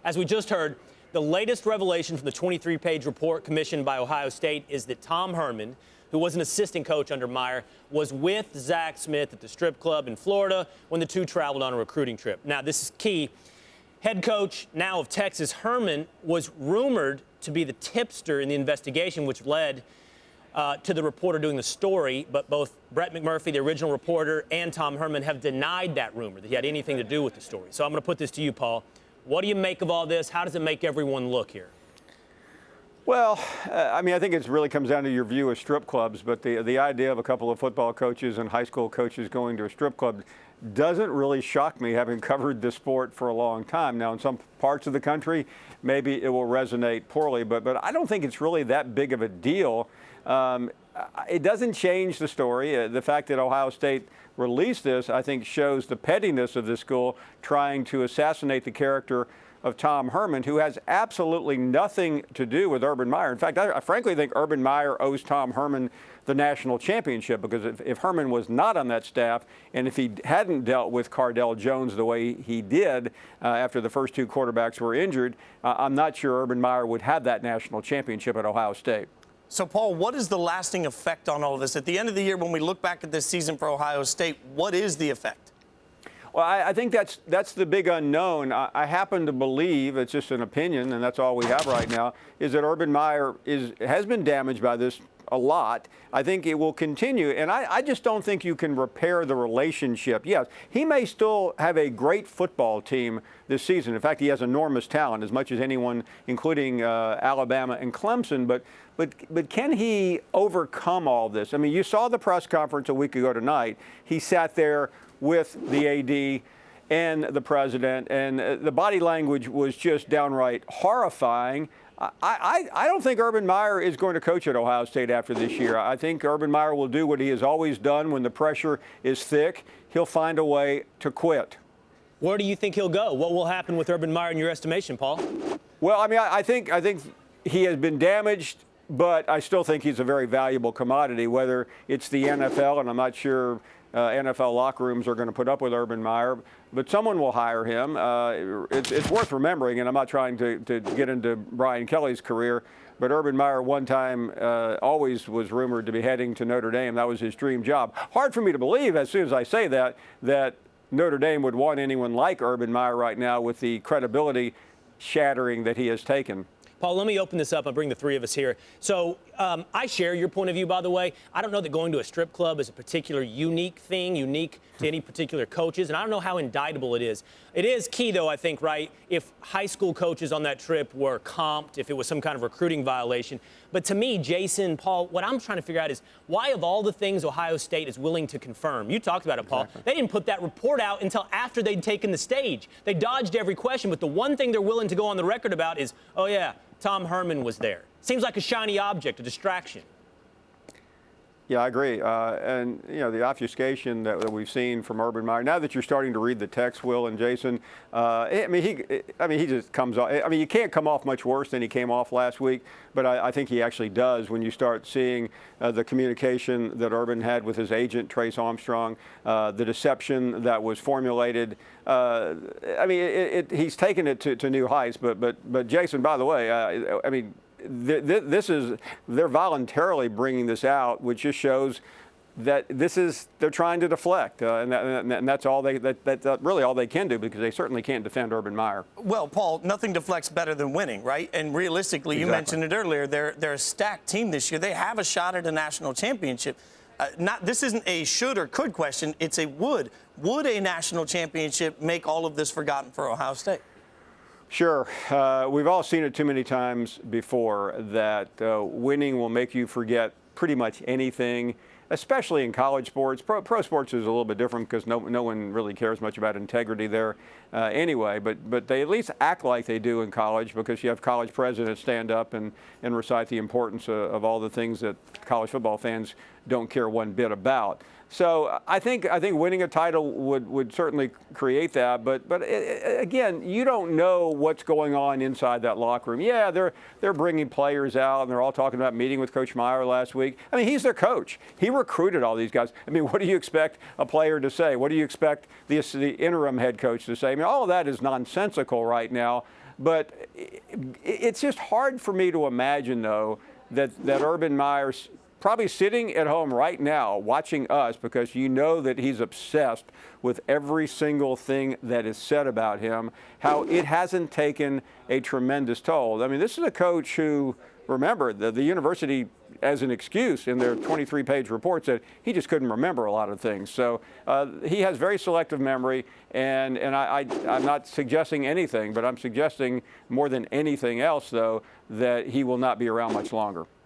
As we just heard, the latest revelation from the 23-page report commissioned by Ohio State is that Tom Herman, who was an assistant coach under Meyer, was with Zach Smith at the strip club in Florida when the two traveled on a recruiting trip. Now, this is key. Head coach now of Texas, Herman, was rumored to be the tipster in the investigation, which led to the reporter doing the story. But both Brett McMurphy, the original reporter, and Tom Herman have denied that rumor, that he had anything to do with the story. So I'm going to put this to you, Paul. What do you make of all this? How does it make everyone look here? Well, I mean, I think it really comes down to your view of strip clubs, but the idea of a couple of football coaches and high school coaches going to a strip club doesn't really shock me, having covered the sport for a long time. Now, in some parts of the country, maybe it will resonate poorly, but I don't think it's really that big of a deal. It doesn't change the story. The fact that Ohio State released this, I think, shows the pettiness of this school trying to assassinate the character of Tom Herman, who has absolutely nothing to do with Urban Meyer. In fact, I frankly think Urban Meyer owes Tom Herman the national championship, because if Herman was not on that staff and if he hadn't dealt with Cardell Jones the way he did after the first two quarterbacks were injured, I'm not sure Urban Meyer would have that national championship at Ohio State. So, Paul, what is the lasting effect on all of this? At the end of the year, when we look back at this season for Ohio State, what is the effect? Well, I think that's the big unknown. I happen to believe, it's just an opinion, and that's all we have right now, is that Urban Meyer has been damaged by this a lot. I think it will continue, and I just don't think you can repair the relationship. Yes, he may still have a great football team this season. In fact, he has enormous talent, as much as anyone, including Alabama and Clemson, but can he overcome all this? I mean, you saw the press conference a week ago tonight. He sat there with the AD and the president, and the body language was just downright horrifying. I don't think Urban Meyer is going to coach at Ohio State after this year. I think Urban Meyer will do what he has always done when the pressure is thick. He'll find a way to quit. Where do you think he'll go? What will happen with Urban Meyer in your estimation, Paul? Well, I mean, I think he has been damaged, but I still think he's a very valuable commodity, whether it's the NFL, and I'm not sure NFL locker rooms are going to put up with Urban Meyer, but someone will hire him. It's worth remembering, and I'm not trying to get into Brian Kelly's career, but Urban Meyer one time always was rumored to be heading to Notre Dame. That was his dream job. Hard for me to believe, as soon as I say that Notre Dame would want anyone like Urban Meyer right now with the credibility shattering that he has taken. Paul, let me open this up. I'll bring the three of us here. So I share your point of view, by the way. I don't know that going to a strip club is a particular unique thing, unique to any particular coaches, and I don't know how indictable it is. It is key, though, I think, right, if high school coaches on that trip were comped, if it was some kind of recruiting violation. But to me, Jason, Paul, what I'm trying to figure out is why, of all the things Ohio State is willing to confirm, you talked about it, Paul, They didn't put that report out until after they'd taken the stage. They dodged every question, but the one thing they're willing to go on the record about is, oh, yeah, Tom Herman was there. Seems like a shiny object, a distraction. Yeah, I agree. And, you know, the obfuscation that we've seen from Urban Meyer, now that you're starting to read the text, Will and Jason, he just comes off. I mean, you can't come off much worse than he came off last week, but I think he actually does when you start seeing the communication that Urban had with his agent, Trace Armstrong, the deception that was formulated. He's taken it to new heights, but Jason, by the way, they're voluntarily bringing this out, which just shows that they're trying to deflect, and that's all that's really all they can do, because they certainly can't defend Urban Meyer. Well, Paul, nothing deflects better than winning, right? And realistically, Exactly. You mentioned it earlier, they're a stacked team this year. They have a shot at a national championship. This isn't a should or could question, it's a would. Would a national championship make all of this forgotten for Ohio State? Sure. We've all seen it too many times before that winning will make you forget pretty much anything, especially in college sports. Pro sports is a little bit different because no one really cares much about integrity there anyway, but they at least act like they do in college, because you have college presidents stand up and recite the importance of all the things that college football fans don't care one bit about. So I think winning a title would certainly create that, but again, you don't know what's going on inside that locker room. Yeah, they're bringing players out, and they're all talking about meeting with Coach Meyer last week. I mean, he's their coach. He recruited all these guys. I mean, what do you expect a player to say? What do you expect the interim head coach to say? I mean, all of that is nonsensical right now. But it's just hard for me to imagine, though, that Urban Meyer's probably sitting at home right now watching us, because you know that he's obsessed with every single thing that is said about him, how it hasn't taken a tremendous toll. I mean, this is a coach who, remember, the university, as an excuse in their 23-page report, said he just couldn't remember a lot of things. So he has very selective memory, and I'm not suggesting anything, but I'm suggesting more than anything else, though, that he will not be around much longer.